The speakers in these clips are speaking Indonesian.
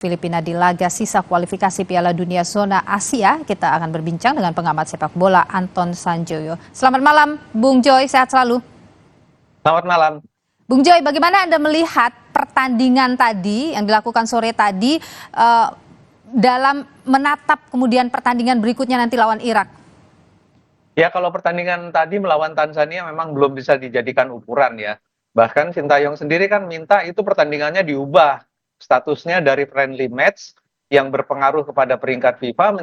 Filipina di laga sisa kualifikasi Piala Dunia Zona Asia. Kita akan berbincang dengan pengamat sepak bola Anton Sanjoyo. Selamat malam, Bung Joy, sehat selalu. Selamat malam. Bung Joy, bagaimana Anda melihat pertandingan tadi yang dilakukan sore tadi dalam menatap kemudian pertandingan berikutnya nanti lawan Irak? Ya, kalau pertandingan tadi melawan Tanzania memang belum bisa dijadikan ukuran ya. Bahkan Sintayong sendiri kan minta itu pertandingannya diubah statusnya dari friendly match yang berpengaruh kepada peringkat FIFA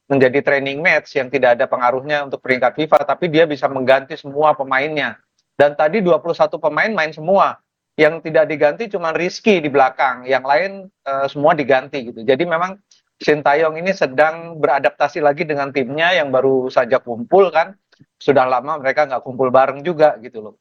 menjadi training match yang tidak ada pengaruhnya untuk peringkat FIFA, tapi dia bisa mengganti semua pemainnya. Dan tadi 21 pemain main semua. Yang tidak diganti cuma Rizky di belakang, yang lain semua diganti gitu. Jadi memang Sintayong ini sedang beradaptasi lagi dengan timnya yang baru saja kumpul kan. Sudah lama mereka nggak kumpul bareng juga gitu loh.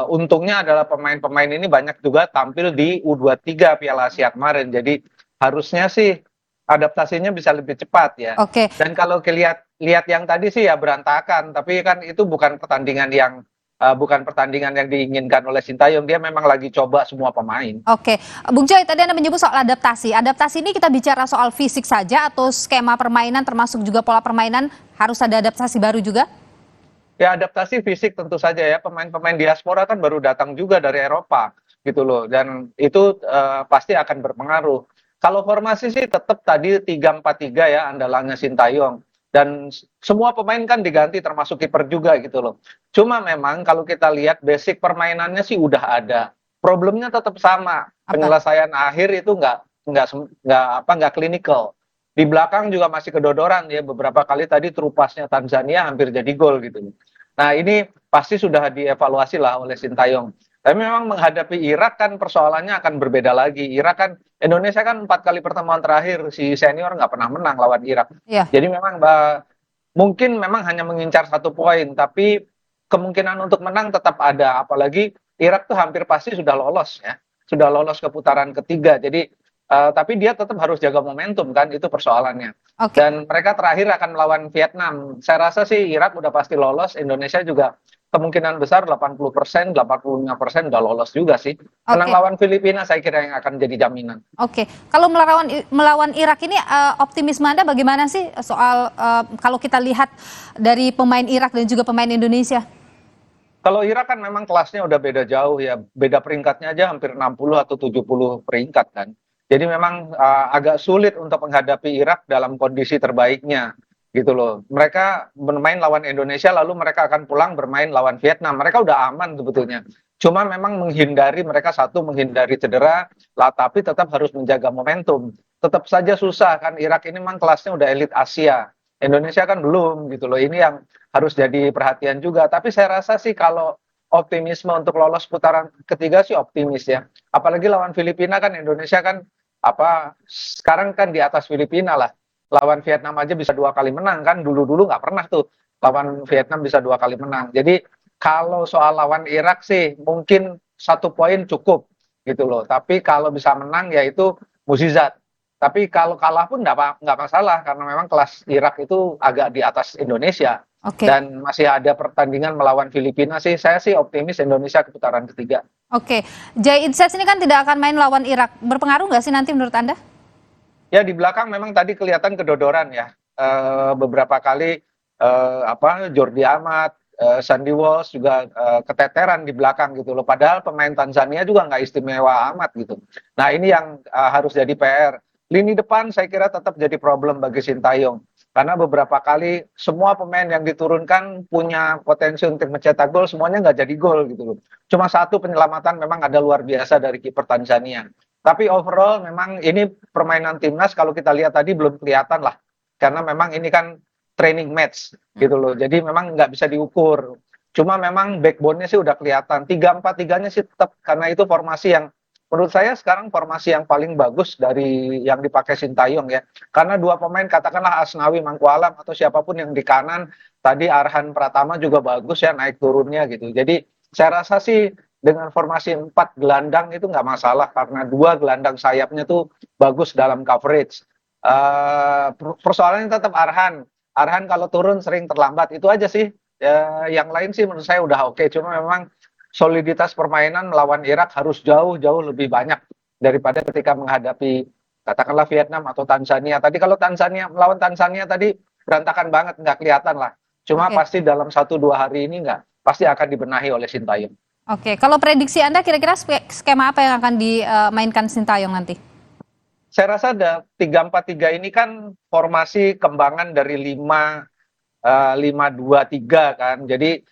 Untungnya adalah pemain-pemain ini banyak juga tampil di U23 Piala Asia kemarin. Jadi harusnya sih adaptasinya bisa lebih cepat ya. Oke. Dan kalau lihat yang tadi sih ya berantakan, tapi kan itu bukan pertandingan yang diinginkan oleh Sintayong. Dia memang lagi coba semua pemain. Oke, Bung Joy, tadi Anda menyebut soal adaptasi. Adaptasi ini kita bicara soal fisik saja atau skema permainan termasuk juga pola permainan harus ada adaptasi baru juga? Ya, adaptasi fisik tentu saja ya, pemain-pemain diaspora kan baru datang juga dari Eropa gitu loh, dan itu pasti akan berpengaruh. Kalau formasi sih tetap tadi 3-4-3 ya andalannya Sintayong, dan semua pemain kan diganti termasuk kiper juga gitu loh. Cuma memang kalau kita lihat basic permainannya sih udah ada, problemnya tetap sama, penyelesaian akhir itu nggak klinikal. Di belakang juga masih kedodoran ya, beberapa kali tadi terupasnya Tanzania hampir jadi gol gitu. Nah, ini pasti sudah dievaluasi lah oleh Sintayong. Tapi memang menghadapi Irak kan persoalannya akan berbeda lagi. Indonesia kan 4 kali pertemuan terakhir si senior nggak pernah menang lawan Irak. Iya. Jadi memang mungkin memang hanya mengincar 1 poin, tapi kemungkinan untuk menang tetap ada. Apalagi Irak tuh hampir pasti sudah lolos ya, sudah lolos ke putaran ketiga. Jadi tapi dia tetap harus jaga momentum kan, itu persoalannya. Oke. Dan mereka terakhir akan melawan Vietnam. Saya rasa sih Irak udah pasti lolos, Indonesia juga kemungkinan besar 80%, 85% udah lolos juga sih. Menang Oke. lawan Filipina saya kira yang akan jadi jaminan. Oke, kalau melawan Irak ini optimisme Anda bagaimana sih soal kalau kita lihat dari pemain Irak dan juga pemain Indonesia? Kalau Irak kan memang kelasnya udah beda jauh ya, beda peringkatnya aja hampir 60 atau 70 peringkat kan. Jadi memang agak sulit untuk menghadapi Irak dalam kondisi terbaiknya gitu loh. Mereka bermain lawan Indonesia lalu mereka akan pulang bermain lawan Vietnam. Mereka udah aman sebetulnya. Cuma memang menghindari cedera, lah tapi tetap harus menjaga momentum. Tetap saja susah kan, Irak ini memang kelasnya udah elit Asia. Indonesia kan belum gitu loh. Ini yang harus jadi perhatian juga. Tapi saya rasa sih kalau optimisme untuk lolos putaran ketiga sih optimis ya. Apalagi lawan Filipina kan Indonesia kan sekarang kan di atas Filipina lah. Lawan Vietnam aja bisa 2 kali menang kan. Dulu-dulu nggak pernah tuh lawan Vietnam bisa 2 kali menang. Jadi kalau soal lawan Irak sih mungkin 1 poin cukup gitu loh. Tapi kalau bisa menang ya itu mukjizat. Tapi kalau kalah pun nggak masalah karena memang kelas Irak itu agak di atas Indonesia. Oke. Dan masih ada pertandingan melawan Filipina sih. Saya sih optimis Indonesia ke putaran ketiga. Oke, Jai Itzes ini kan tidak akan main lawan Irak. Berpengaruh nggak sih nanti menurut Anda? Ya di belakang memang tadi kelihatan kedodoran ya. Beberapa kali Jordi Amat, Sandy Walsh juga keteteran di belakang gitu loh. Padahal pemain Tanzania juga nggak istimewa amat gitu. Nah ini yang harus jadi PR. Lini depan saya kira tetap jadi problem bagi Sintayong. Karena beberapa kali semua pemain yang diturunkan punya potensi untuk mencetak gol, semuanya nggak jadi gol gitu loh. Cuma satu penyelamatan memang ada luar biasa dari kiper Tanzania. Tapi overall memang ini permainan timnas kalau kita lihat tadi belum kelihatan lah. Karena memang ini kan training match gitu loh. Jadi memang nggak bisa diukur. Cuma memang backbone-nya sih udah kelihatan. 3-4-3-nya sih tetap karena itu formasi yang menurut saya sekarang formasi yang paling bagus dari yang dipakai Sintayong ya. Karena 2 pemain katakanlah Asnawi Mangkualam atau siapapun yang di kanan, tadi Arhan Pratama juga bagus ya naik turunnya gitu. Jadi saya rasa sih dengan formasi 4 gelandang itu nggak masalah karena 2 gelandang sayapnya tuh bagus dalam coverage. Persoalannya tetap Arhan. Arhan kalau turun sering terlambat itu aja sih. Yang lain sih menurut saya udah oke. Cuma memang soliditas permainan melawan Irak harus jauh-jauh lebih banyak daripada ketika menghadapi katakanlah Vietnam atau Tanzania. Tadi kalau Tanzania melawan Tanzania tadi berantakan banget, nggak kelihatan lah. Cuma Oke. pasti dalam 1-2 hari ini nggak, pasti akan dibenahi oleh Sintayong. Oke, kalau prediksi Anda kira-kira skema apa yang akan dimainkan Sintayong nanti? Saya rasa ada 3-4-3 ini kan formasi kembangan dari 5-2-3 kan. Jadi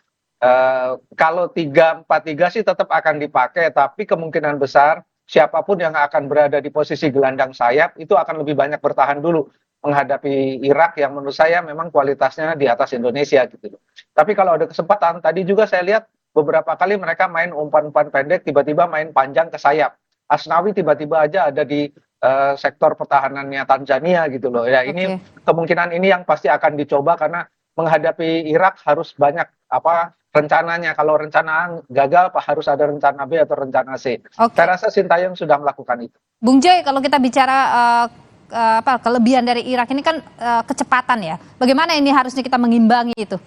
kalau 3-4-3 sih tetap akan dipakai, tapi kemungkinan besar siapapun yang akan berada di posisi gelandang sayap itu akan lebih banyak bertahan dulu menghadapi Irak yang menurut saya memang kualitasnya di atas Indonesia gitu loh. Tapi kalau ada kesempatan, tadi juga saya lihat beberapa kali mereka main umpan-umpan pendek, tiba-tiba main panjang ke sayap. Asnawi tiba-tiba aja ada di sektor pertahanannya Tanzania gitu loh. Ya ini Oke. kemungkinan ini yang pasti akan dicoba karena menghadapi Irak harus banyak rencananya. Kalau rencana A gagal, harus ada rencana B atau rencana C. Oke. Saya rasa Sintayong sudah melakukan itu. Bung Joy, kalau kita bicara kelebihan dari Irak ini kan kecepatan ya. Bagaimana ini harusnya kita mengimbangi itu?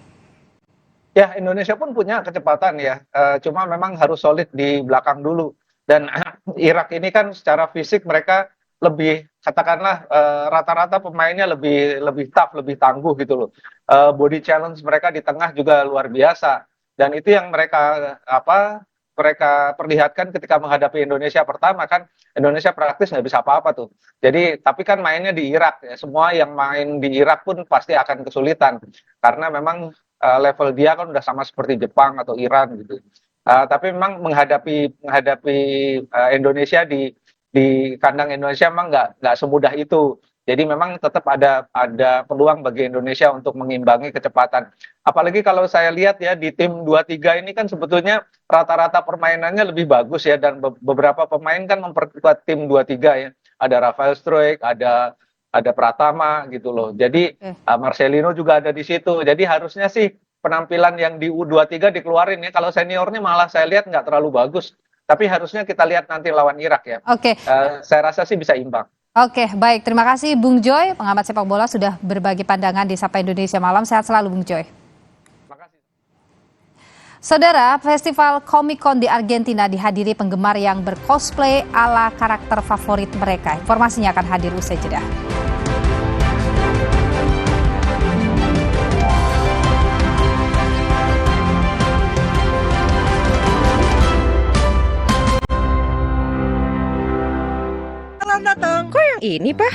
Ya, Indonesia pun punya kecepatan ya. Cuma memang harus solid di belakang dulu. Dan Irak ini kan secara fisik mereka lebih, katakanlah rata-rata pemainnya lebih tough, lebih tangguh gitu loh. Body challenge mereka di tengah juga luar biasa. Dan itu yang mereka perlihatkan ketika menghadapi Indonesia pertama kan. Indonesia praktis nggak bisa apa-apa tuh. Jadi tapi kan mainnya di Irak ya. Semua yang main di Irak pun pasti akan kesulitan karena memang level dia kan udah sama seperti Jepang atau Iran gitu. Tapi memang menghadapi Indonesia di kandang Indonesia memang nggak semudah itu. Jadi memang tetap ada peluang bagi Indonesia untuk mengimbangi kecepatan. Apalagi kalau saya lihat ya di tim 2-3 ini kan sebetulnya rata-rata permainannya lebih bagus ya, dan beberapa pemain kan memperkuat tim 2-3 ya. Ada Rafael Struijk, ada Pratama gitu loh. Jadi Marcelino juga ada di situ. Jadi harusnya sih penampilan yang di U23 dikeluarin ya. Kalau seniornya malah saya lihat nggak terlalu bagus. Tapi harusnya kita lihat nanti lawan Irak ya. Oke. Saya rasa sih bisa imbang. Oke, baik. Terima kasih Bung Joy, pengamat sepak bola sudah berbagi pandangan di Sapa Indonesia Malam. Sehat selalu Bung Joy. Terima kasih. Saudara, Festival Comic Con di Argentina dihadiri penggemar yang bercosplay ala karakter favorit mereka. Informasinya akan hadir usai jeda. Datang. Kok yang ini, Pak?